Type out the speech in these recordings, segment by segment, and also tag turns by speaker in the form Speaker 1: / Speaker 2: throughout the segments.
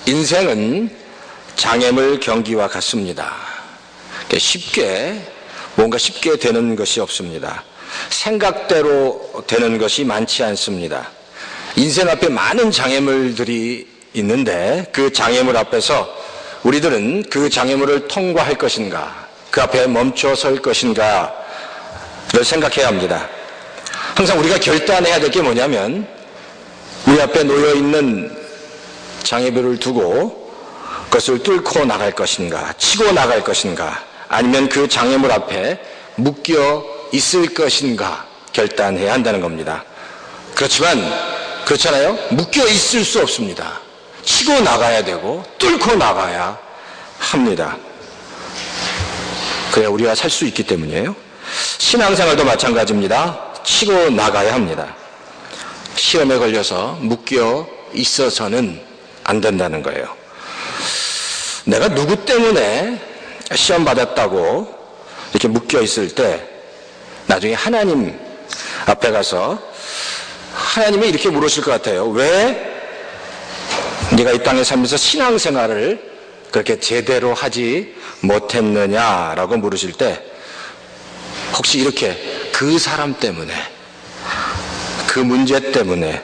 Speaker 1: 인생은 장애물 경기와 같습니다. 뭔가 쉽게 되는 것이 없습니다. 생각대로 되는 것이 많지 않습니다. 인생 앞에 많은 장애물들이 있는데 그 장애물 앞에서 우리들은 그 장애물을 통과할 것인가, 그 앞에 멈춰 설 것인가를 생각해야 합니다. 항상 우리가 결단해야 될 게 뭐냐면 우리 앞에 놓여있는 장애물을 두고 그것을 뚫고 나갈 것인가, 치고 나갈 것인가, 아니면 그 장애물 앞에 묶여 있을 것인가 결단해야 한다는 겁니다. 그렇잖아요? 묶여 있을 수 없습니다. 치고 나가야 되고 뚫고 나가야 합니다. 그래야 우리가 살 수 있기 때문이에요. 신앙생활도 마찬가지입니다. 치고 나가야 합니다. 시험에 걸려서 묶여 있어서는 안 된다는 거예요. 내가 누구 때문에 시험 받았다고 이렇게 묶여 있을 때 나중에 하나님 앞에 가서 하나님이 이렇게 물으실 것 같아요. 왜 네가 이 땅에 살면서 신앙생활을 그렇게 제대로 하지 못했느냐라고 물으실 때 혹시 이렇게 그 사람 때문에, 그 문제 때문에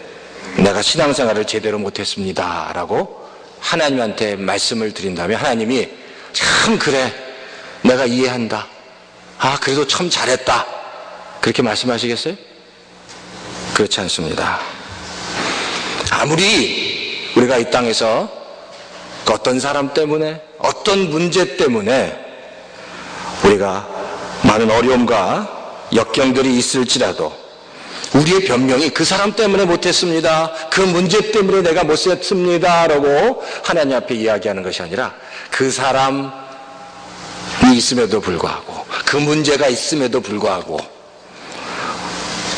Speaker 1: 내가 신앙생활을 제대로 못했습니다 라고 하나님한테 말씀을 드린다면 하나님이 참 그래, 내가 이해한다, 그래도 참 잘했다, 그렇게 말씀하시겠어요? 그렇지 않습니다. 아무리 우리가 이 땅에서 어떤 사람 때문에, 어떤 문제 때문에 우리가 많은 어려움과 역경들이 있을지라도 우리의 변명이 그 사람 때문에 못했습니다, 그 문제 때문에 내가 못했습니다 라고 하나님 앞에 이야기하는 것이 아니라 그 사람이 있음에도 불구하고, 그 문제가 있음에도 불구하고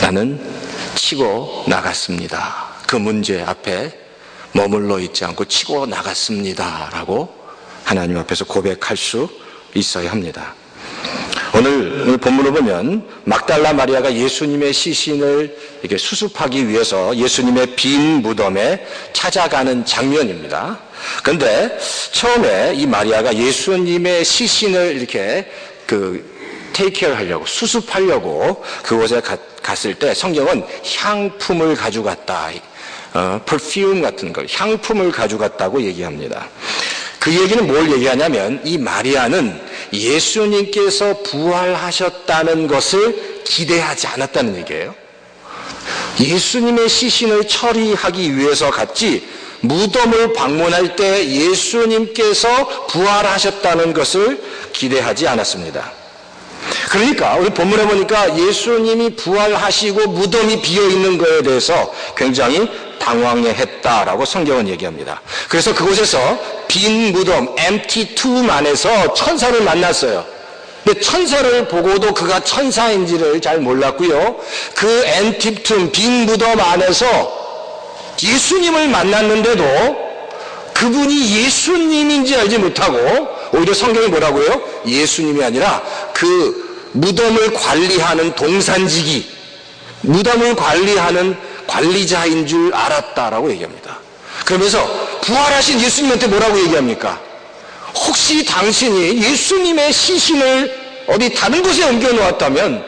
Speaker 1: 나는 치고 나갔습니다, 그 문제 앞에 머물러 있지 않고 치고 나갔습니다 라고 하나님 앞에서 고백할 수 있어야 합니다. 오늘 본문을 보면 막달라 마리아가 예수님의 시신을 이렇게 수습하기 위해서 예수님의 빈 무덤에 찾아가는 장면입니다. 그런데 처음에 이 마리아가 예수님의 시신을 이렇게 테이크케어 하려고, 수습하려고 그곳에 갔을 때 성경은 향품을 가져갔다, 퍼퓸 같은 걸, 향품을 가져갔다고 얘기합니다. 그 얘기는 뭘 얘기하냐면 이 마리아는 예수님께서 부활하셨다는 것을 기대하지 않았다는 얘기예요. 예수님의 시신을 처리하기 위해서 갔지 무덤을 방문할 때 예수님께서 부활하셨다는 것을 기대하지 않았습니다. 그러니까 우리 본문에 보니까 예수님이 부활하시고 무덤이 비어있는 것에 대해서 굉장히 당황해했다라고 성경은 얘기합니다. 그래서 그곳에서 빈 무덤, empty tomb 안에서 천사를 만났어요. 근데 천사를 보고도 그가 천사인지를 잘 몰랐고요. 그 empty tomb, 빈 무덤 안에서 예수님을 만났는데도 그분이 예수님인지 알지 못하고 오히려 성경이 뭐라고요? 예수님이 아니라 그 무덤을 관리하는 동산지기, 무덤을 관리하는 관리자인 줄 알았다라고 얘기합니다. 그러면서 부활하신 예수님한테 뭐라고 얘기합니까? 혹시 당신이 예수님의 시신을 어디 다른 곳에 옮겨놓았다면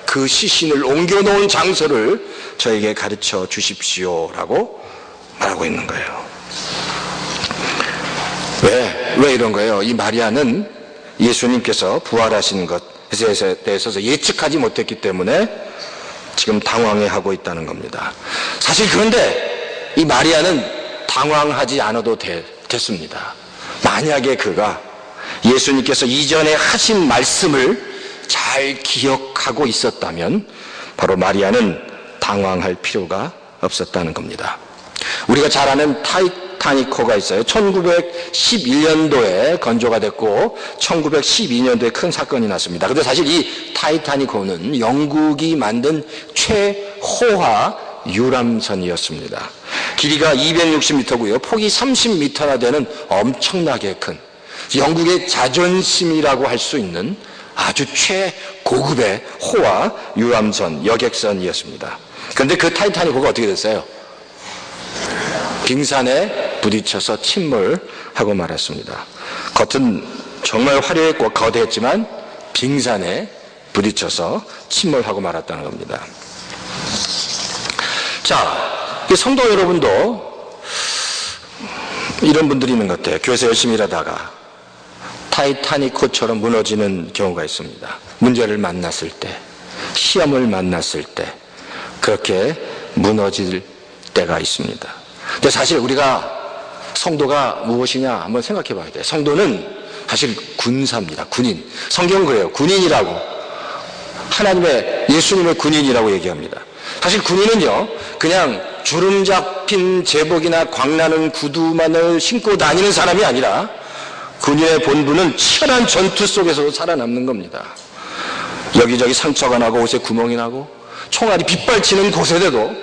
Speaker 1: 그 시신을 옮겨놓은 장소를 저에게 가르쳐 주십시오라고 말하고 있는 거예요. 왜 이런 거예요? 이 마리아는 예수님께서 부활하신 것에 대해서 예측하지 못했기 때문에 지금 당황해하고 있다는 겁니다. 사실 그런데 이 마리아는 당황하지 않아도 됐습니다. 만약에 그가 예수님께서 이전에 하신 말씀을 잘 기억하고 있었다면 바로 마리아는 당황할 필요가 없었다는 겁니다. 우리가 잘 아는 타이타닉호가 있어요. 1911년도에 건조가 됐고 1912년도에 큰 사건이 났습니다. 그런데 사실 이 타이타닉호는 영국이 만든 최호화 유람선이었습니다. 길이가 260m고요. 폭이 30m나 되는 엄청나게 큰, 영국의 자존심이라고 할 수 있는 아주 최고급의 호화 유람선, 여객선이었습니다. 그런데 그 타이타닉호가 어떻게 됐어요? 빙산에 부딪혀서 침몰하고 말았습니다. 겉은 정말 화려했고 거대했지만 빙산에 부딪혀서 침몰하고 말았다는 겁니다. 자, 성도 여러분도 이런 분들이 있는 것 같아요. 교회에서 열심히 일하다가 타이타닉호처럼 무너지는 경우가 있습니다. 문제를 만났을 때, 시험을 만났을 때 그렇게 무너질 때가 있습니다. 근데 사실 우리가 성도가 무엇이냐 한번 생각해 봐야 돼요. 성도는 사실 군사입니다. 군인. 성경은 그래요. 군인이라고. 하나님의 예수님의 군인이라고 얘기합니다. 사실 군인은요, 그냥 주름 잡힌 제복이나 광나는 구두만을 신고 다니는 사람이 아니라 군인의 본분은 치열한 전투 속에서 살아남는 겁니다. 여기저기 상처가 나고 옷에 구멍이 나고 총알이 빗발치는 곳에도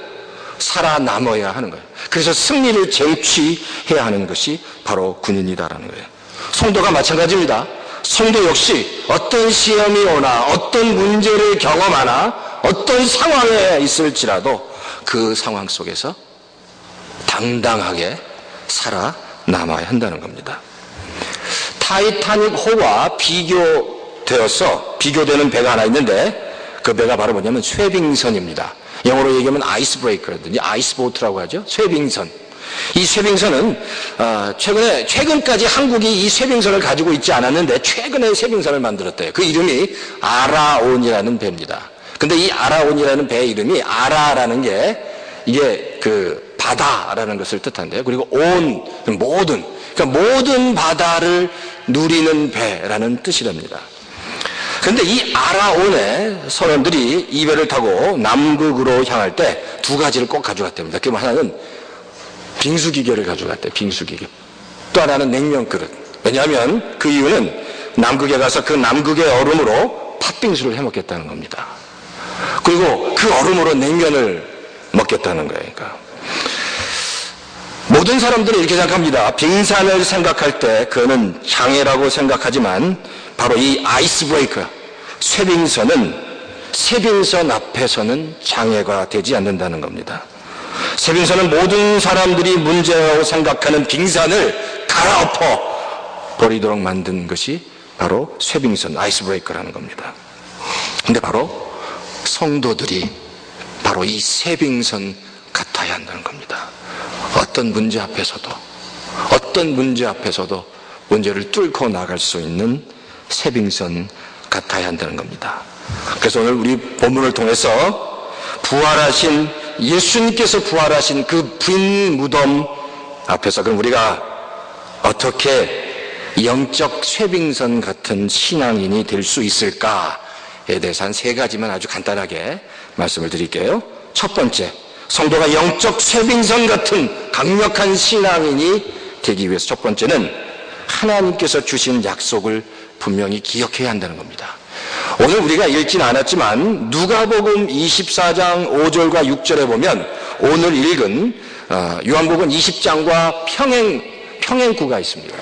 Speaker 1: 살아남아야 하는 거예요. 그래서 승리를 쟁취해야 하는 것이 바로 군인이다라는 거예요. 성도가 마찬가지입니다. 성도 역시 어떤 시험이 오나 어떤 문제를 경험하나 어떤 상황에 있을지라도 그 상황 속에서 당당하게 살아남아야 한다는 겁니다. 타이타닉호와 비교되는 배가 하나 있는데 그 배가 바로 뭐냐면 쇠빙선입니다. 영어로 얘기하면 아이스브레이커라든지 아이스보트라고 하죠. 쇠빙선. 이 쇠빙선은 최근까지 한국이 이 쇠빙선을 가지고 있지 않았는데 최근에 쇠빙선을 만들었대요. 그 이름이 아라온이라는 배입니다. 근데 이 아라온이라는 배 이름이 아라라는 게 이게 그 바다라는 것을 뜻한대요. 그리고 온, 모든, 그러니까 모든 바다를 누리는 배라는 뜻이랍니다. 그런데 이 아라온의 선원들이 이 배를 타고 남극으로 향할 때 두 가지를 꼭 가져갔답니다. 그 하나는 빙수기계를 가져갔대요. 빙수기계. 또 하나는 냉면 그릇. 왜냐하면 그 이유는 남극에 가서 그 남극의 얼음으로 팥빙수를 해먹겠다는 겁니다. 그리고 그 얼음으로 냉면을 먹겠다는 거예요. 그러니까 모든 사람들은 이렇게 생각합니다. 빙산을 생각할 때 그거는 장애라고 생각하지만 바로 이 아이스브레이커, 쇠빙선은 쇠빙선 앞에서는 장애가 되지 않는다는 겁니다. 쇠빙선은 모든 사람들이 문제라고 생각하는 빙산을 갈아엎어 버리도록 만든 것이 바로 쇠빙선, 아이스브레이커라는 겁니다. 근데 바로 성도들이 바로 이 쇠빙선 같아야 한다는 겁니다. 어떤 문제 앞에서도 문제를 뚫고 나갈 수 있는 쇠빙선 같아야 한다는 겁니다. 그래서 오늘 우리 본문을 통해서 예수님께서 부활하신 그 빈 무덤 앞에서 그럼 우리가 어떻게 영적 쇠빙선 같은 신앙인이 될 수 있을까에 대해서 한 세 가지만 아주 간단하게 말씀을 드릴게요. 첫 번째, 성도가 영적 쇠빙선 같은 강력한 신앙인이 되기 위해서 첫 번째는 하나님께서 주신 약속을 분명히 기억해야 한다는 겁니다. 오늘 우리가 읽진 않았지만 누가복음 24장 5절과 6절에 보면 오늘 읽은 요한복음 20장과 평행구가 있습니다.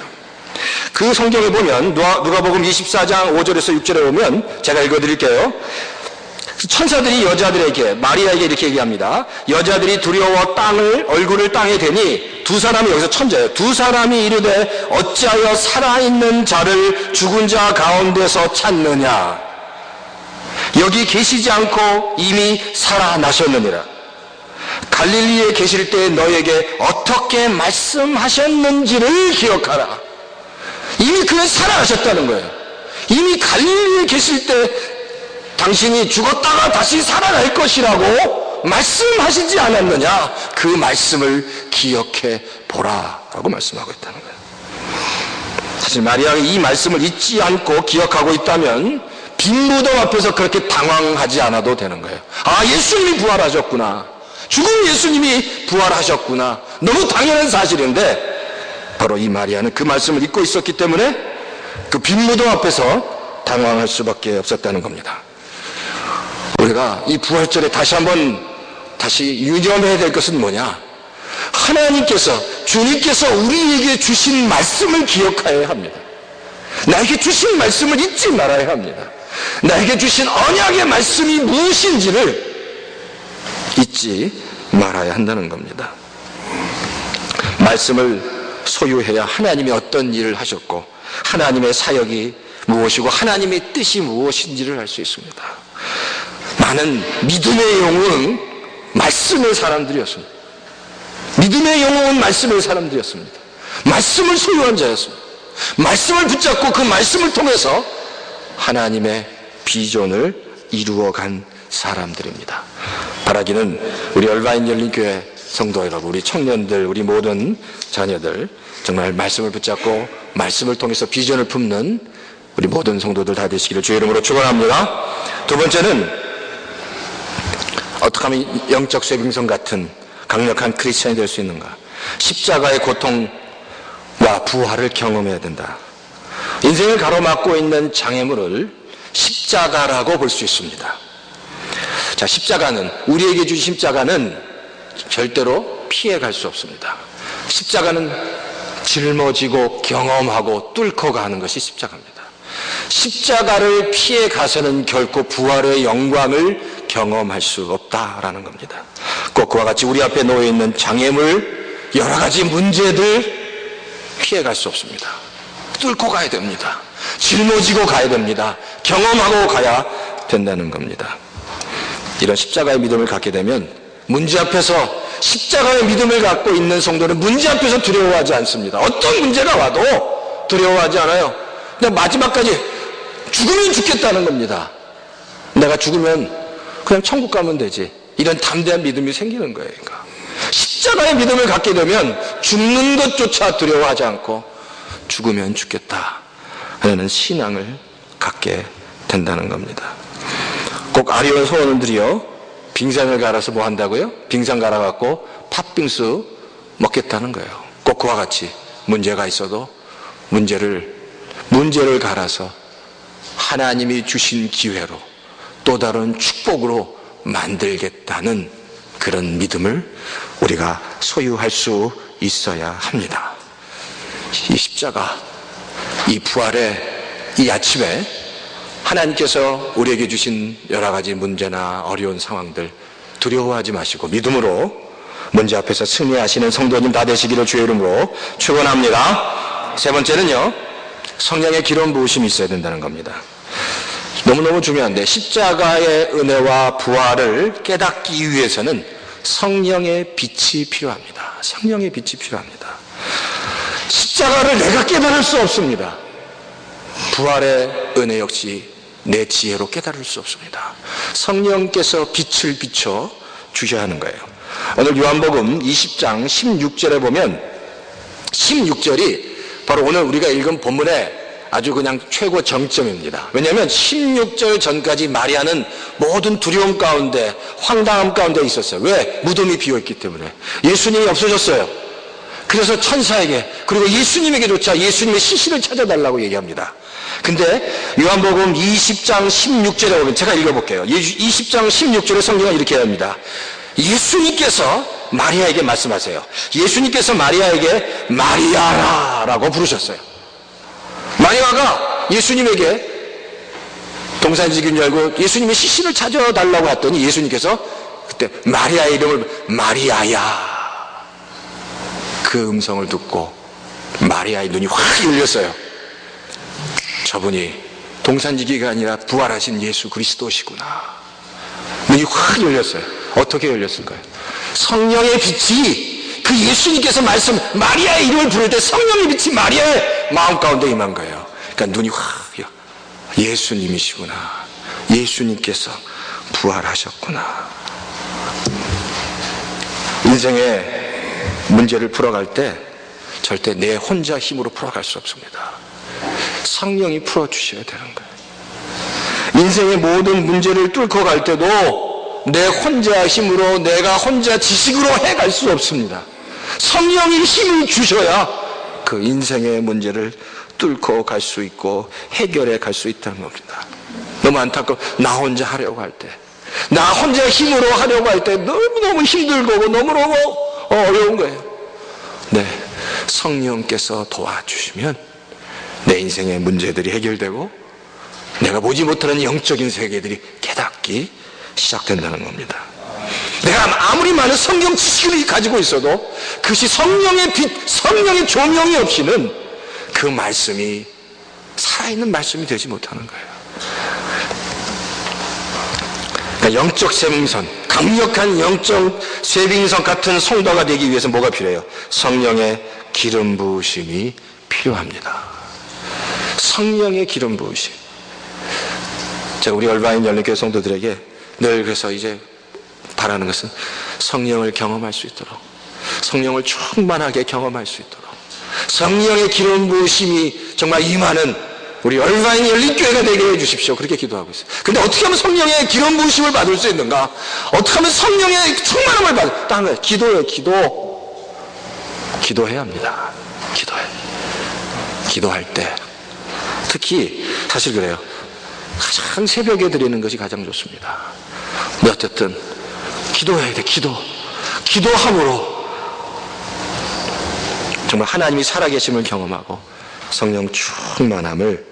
Speaker 1: 그 성경에 보면 누가복음 24장 5절에서 6절에 보면 제가 읽어드릴게요. 천사들이 여자들에게 마리아에게 이렇게 얘기합니다. 여자들이 두려워 얼굴을 땅에 대니 두 사람이, 여기서 천재예요. 두 사람이 이르되 어찌하여 살아있는 자를 죽은 자 가운데서 찾느냐. 여기 계시지 않고 이미 살아나셨느니라. 갈릴리에 계실 때 너에게 어떻게 말씀하셨는지를 기억하라. 이미 그는 살아나셨다는 거예요. 이미 갈릴리에 계실 때 당신이 죽었다가 다시 살아날 것이라고 말씀하시지 않았느냐. 그 말씀을 기억해 보라라고 말씀하고 있다는 거예요. 사실 마리아가 이 말씀을 잊지 않고 기억하고 있다면 빈 무덤 앞에서 그렇게 당황하지 않아도 되는 거예요. 아, 예수님이 부활하셨구나. 죽은 예수님이 부활하셨구나. 너무 당연한 사실인데 바로 이 마리아는 그 말씀을 잊고 있었기 때문에 그 빈 무덤 앞에서 당황할 수밖에 없었다는 겁니다. 우리가 이 부활절에 다시 유념해야 될 것은 뭐냐? 주님께서 우리에게 주신 말씀을 기억해야 합니다. 나에게 주신 말씀을 잊지 말아야 합니다. 나에게 주신 언약의 말씀이 무엇인지를 잊지 말아야 한다는 겁니다. 말씀을 소유해야 하나님이 어떤 일을 하셨고 하나님의 사역이 무엇이고 하나님의 뜻이 무엇인지를 알 수 있습니다. 많은 믿음의 영웅은 말씀의 사람들이었습니다. 믿음의 영웅은 말씀의 사람들이었습니다. 말씀을 소유한 자였습니다. 말씀을 붙잡고 그 말씀을 통해서 하나님의 비전을 이루어간 사람들입니다. 바라기는 우리 얼바인 열린교회 성도 여러분, 우리 청년들, 우리 모든 자녀들 정말 말씀을 붙잡고 말씀을 통해서 비전을 품는 우리 모든 성도들 다 되시기를 주의 이름으로 축원합니다. 두 번째는 어떻게 하면 영적 쇠빙선 같은 강력한 크리스천이 될 수 있는가? 십자가의 고통과 부활을 경험해야 된다. 인생을 가로막고 있는 장애물을 십자가라고 볼 수 있습니다. 자, 십자가는, 우리에게 주신 십자가는 절대로 피해갈 수 없습니다. 십자가는 짊어지고 경험하고 뚫고 가는 것이 십자가입니다. 십자가를 피해 가서는 결코 부활의 영광을 경험할 수 없다라는 겁니다. 꼭 그와 같이 우리 앞에 놓여 있는 장애물, 여러 가지 문제들 피해 갈 수 없습니다. 뚫고 가야 됩니다. 짊어지고 가야 됩니다. 경험하고 가야 된다는 겁니다. 이런 십자가의 믿음을 갖게 되면 문제 앞에서, 십자가의 믿음을 갖고 있는 성도는 문제 앞에서 두려워하지 않습니다. 어떤 문제가 와도 두려워하지 않아요. 그냥 마지막까지 죽으면 죽겠다는 겁니다. 내가 죽으면 그냥 천국 가면 되지. 이런 담대한 믿음이 생기는 거예요. 그러니까 십자가의 믿음을 갖게 되면 죽는 것조차 두려워하지 않고 죽으면 죽겠다 하는 신앙을 갖게 된다는 겁니다. 꼭 아리온 소원들이요, 빙산을 갈아서 뭐 한다고요? 빙산 갈아갖고 팥빙수 먹겠다는 거예요. 꼭 그와 같이 문제가 있어도 문제를 갈아서 하나님이 주신 기회로 또 다른 축복으로 만들겠다는 그런 믿음을 우리가 소유할 수 있어야 합니다. 이 십자가, 이 부활의 이 아침에 하나님께서 우리에게 주신 여러 가지 문제나 어려운 상황들 두려워하지 마시고 믿음으로 문제 앞에서 승리하시는 성도님 다 되시기를 주의 이름으로 축원합니다. 세 번째는요, 성령의 기름 부으심이 있어야 된다는 겁니다. 너무너무 중요한데, 십자가의 은혜와 부활을 깨닫기 위해서는 성령의 빛이 필요합니다. 성령의 빛이 필요합니다. 십자가를 내가 깨달을 수 없습니다. 부활의 은혜 역시 내 지혜로 깨달을 수 없습니다. 성령께서 빛을 비춰 주셔야 하는 거예요. 오늘 요한복음 20장 16절에 보면 16절이 바로 오늘 우리가 읽은 본문의 아주 그냥 최고 정점입니다. 왜냐하면 16절 전까지 마리아는 모든 두려움 가운데, 황당함 가운데 있었어요. 왜? 무덤이 비어있기 때문에. 예수님이 없어졌어요. 그래서 천사에게, 그리고 예수님에게조차 예수님의 시신을 찾아달라고 얘기합니다. 근데 요한복음 20장 16절에 보면, 제가 읽어볼게요. 20장 16절에 성경은 이렇게 합니다. 예수님께서 마리아에게 말씀하세요. 예수님께서 마리아에게 마리아라고 부르셨어요. 마리아가 예수님에게 동산지기를 열고 예수님의 시신을 찾아달라고 했더니 예수님께서 그때 마리아의 이름을 마리아야, 그 음성을 듣고 마리아의 눈이 확 열렸어요. 저분이 동산지기가 아니라 부활하신 예수 그리스도시구나. 눈이 확 열렸어요. 어떻게 열렸을까요? 성령의 빛이, 그 예수님께서 말씀, 마리아의 이름을 부를 때 성령의 빛이 마리아의 마음 가운데 임한 거예요. 그러니까 눈이 확, 예수님이시구나. 예수님께서 부활하셨구나. 인생의 문제를 풀어갈 때 절대 내 혼자 힘으로 풀어갈 수 없습니다. 성령이 풀어주셔야 되는 거예요. 인생의 모든 문제를 뚫고 갈 때도 내 혼자 힘으로, 내가 혼자 지식으로 해갈 수 없습니다. 성령이 힘을 주셔야 그 인생의 문제를 뚫고 갈 수 있고 해결해 갈 수 있다는 겁니다. 너무 안타까워. 나 혼자 하려고 할 때, 나 혼자 힘으로 하려고 할 때 너무너무 힘들고 너무너무 어려운 거예요. 네, 성령께서 도와주시면 내 인생의 문제들이 해결되고 내가 보지 못하는 영적인 세계들이 깨닫기 시작된다는 겁니다. 내가 아무리 아무리 많은 성경 지식을 가지고 있어도 그것이 성령의 빛, 성령의 조명이 없이는 그 말씀이 살아있는 말씀이 되지 못하는 거예요. 그러니까 영적 쇠빙선, 강력한 영적 쇠빙선 같은 성도가 되기 위해서 뭐가 필요해요? 성령의 기름 부으심이 필요합니다. 성령의 기름 부으심. 제가 우리 얼바인 열린교회 성도들에게 늘 그래서 이제 바라는 것은 성령을 경험할 수 있도록, 성령을 충만하게 경험할 수 있도록, 성령의 기름 부으심이 정말 임하는 우리 얼바인 열린교회가 되게 해주십시오. 그렇게 기도하고 있어요. 근데 어떻게 하면 성령의 기름 부으심을 받을 수 있는가? 어떻게 하면 성령의 충만함을 받을? 딱 하면 기도예요. 기도해야 합니다. 기도할 때 특히 사실 그래요. 가장 새벽에 드리는 것이 가장 좋습니다. 근데 어쨌든 기도해야 돼. 기도함으로 정말 하나님이 살아계심을 경험하고 성령 충만함을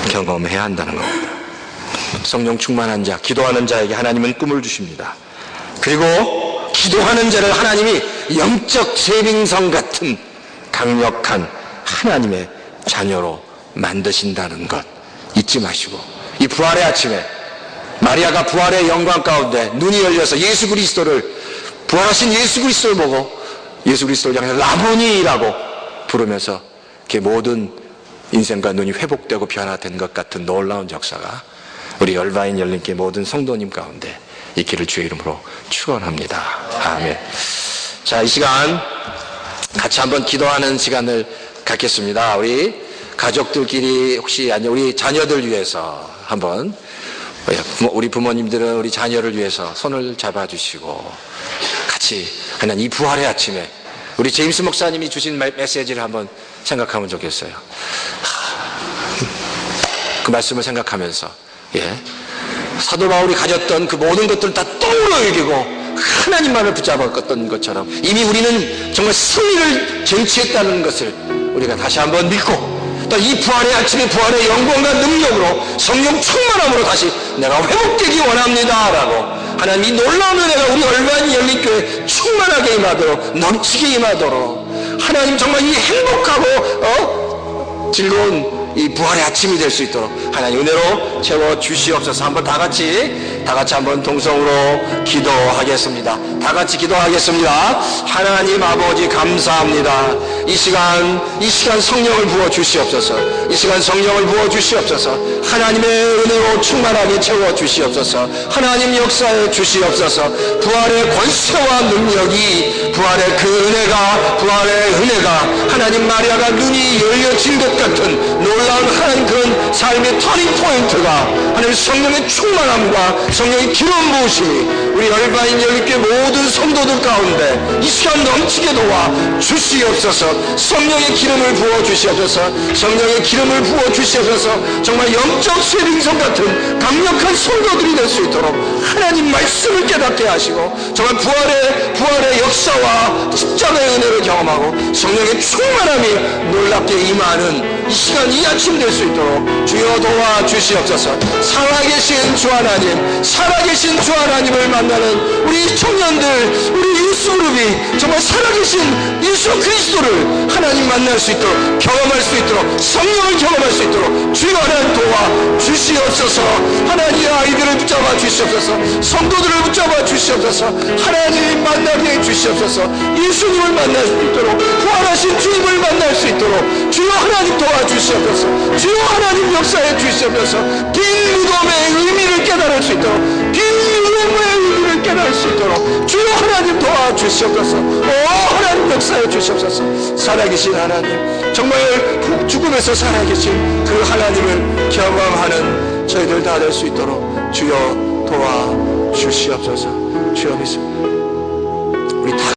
Speaker 1: 경험해야 한다는 겁니다. 성령 충만한 자, 기도하는 자에게 하나님은 꿈을 주십니다. 그리고 기도하는 자를 하나님이 영적 쇠빙선 같은 강력한 하나님의 자녀로 만드신다는 것 잊지 마시고, 이 부활의 아침에 마리아가 부활의 영광 가운데 눈이 열려서 예수 그리스도를, 부활하신 예수 그리스도를 보고 예수 그리스도를 향해서 라보니라고 부르면서 그 모든 인생과 눈이 회복되고 변화된 것 같은 놀라운 역사가 우리 열바인 열린교회 모든 성도님 가운데 있기를 주의 이름으로 축원합니다. 아멘. 자, 이 시간 같이 한번 기도하는 시간을 갖겠습니다. 우리 가족들끼리 혹시 아니 우리 자녀들 위해서 한번, 우리 부모님들은 우리 자녀를 위해서 손을 잡아주시고 같이 그냥 이 부활의 아침에 우리 제임스 목사님이 주신 메시지를 한번 생각하면 좋겠어요. 그 말씀을 생각하면서 사도 바울이 가졌던 그 모든 것들을 다 똥으로 여기고 하나님만을 붙잡았던 것처럼 이미 우리는 정말 승리를 쟁취했다는 것을 우리가 다시 한번 믿고, 또 이 부활의 아침에 부활의 영광과 능력으로 성령 충만함으로 다시 내가 회복되기 원합니다 라고 하나님 이 놀라운 은혜가 우리 얼바인 열린교회에 충만하게 임하도록, 넘치게 임하도록 하나님 정말 이 행복하고 즐거운 이 부활의 아침이 될 수 있도록 하나님 은혜로 채워 주시옵소서. 한번 다 같이 한번 동성으로 기도하겠습니다. 다 같이 기도하겠습니다. 하나님 아버지 감사합니다. 이 시간 성령을 부어 주시옵소서. 이 시간 성령을 부어 주시옵소서. 하나님의 은혜로 충만하게 채워 주시옵소서. 하나님 역사해 주시옵소서. 부활의 권세와 능력이, 부활의 그 은혜가, 부활의 은혜가 하나님 마리아가 눈이 열려진 것 같은 놀라운 하나님 그런 삶의 터닝 포인트가 하나님 성령의 충만함과 성령의 기름 부으심이 우리 열바인 열린교회 모든 성도들 가운데 이 시간 넘치게 도와 주시옵소서. 성령의 기름을 부어 주시옵소서. 성령의 기름을 부어 주시옵소서. 정말 영적 쇠빙선 같은 강력한 성도들이 될 수 있도록 하나님 말씀을 깨닫게 하시고 정말 부활의 역사와 십자가의 은혜를 경험하고 성령의 충만함이 놀랍게 임하는 이 시간, 이 아침 될 수 있도록 주여 도와 주시옵소서. 살아계신 주 하나님, 살아계신 주 하나님을 만나는 우리 청년들, 우리 유스그룹이 정말 살아계신 예수 그리스도를 하나님 만날 수 있도록, 경험할 수 있도록, 성령을 경험할 수 있도록 주여 하나님 도와 주시옵소서. 하나님의 아이들을 붙잡아 주시옵소서. 성도들을 붙잡아 주시옵소서. 하나님 만나게 해 주시옵소서. 예수님을 만날 수 있도록, 부활하신 주님을 만날 수 있도록 주여 하나님 도와 주시옵소서. 주여 하나님 역사해 주시옵소서. 긴 무덤의 의미를 깨달을 수 있도록, 긴 무덤의 의미를 깨달을 수 있도록 주여 하나님 도와 주시옵소서. 하나님 역사해 주시옵소서. 살아계신 하나님, 정말 죽음에서 살아계신 그 하나님을 경험하는 저희들 다 될 수 있도록 주여 도와 주시옵소서. 주여 믿습니다. 우리 다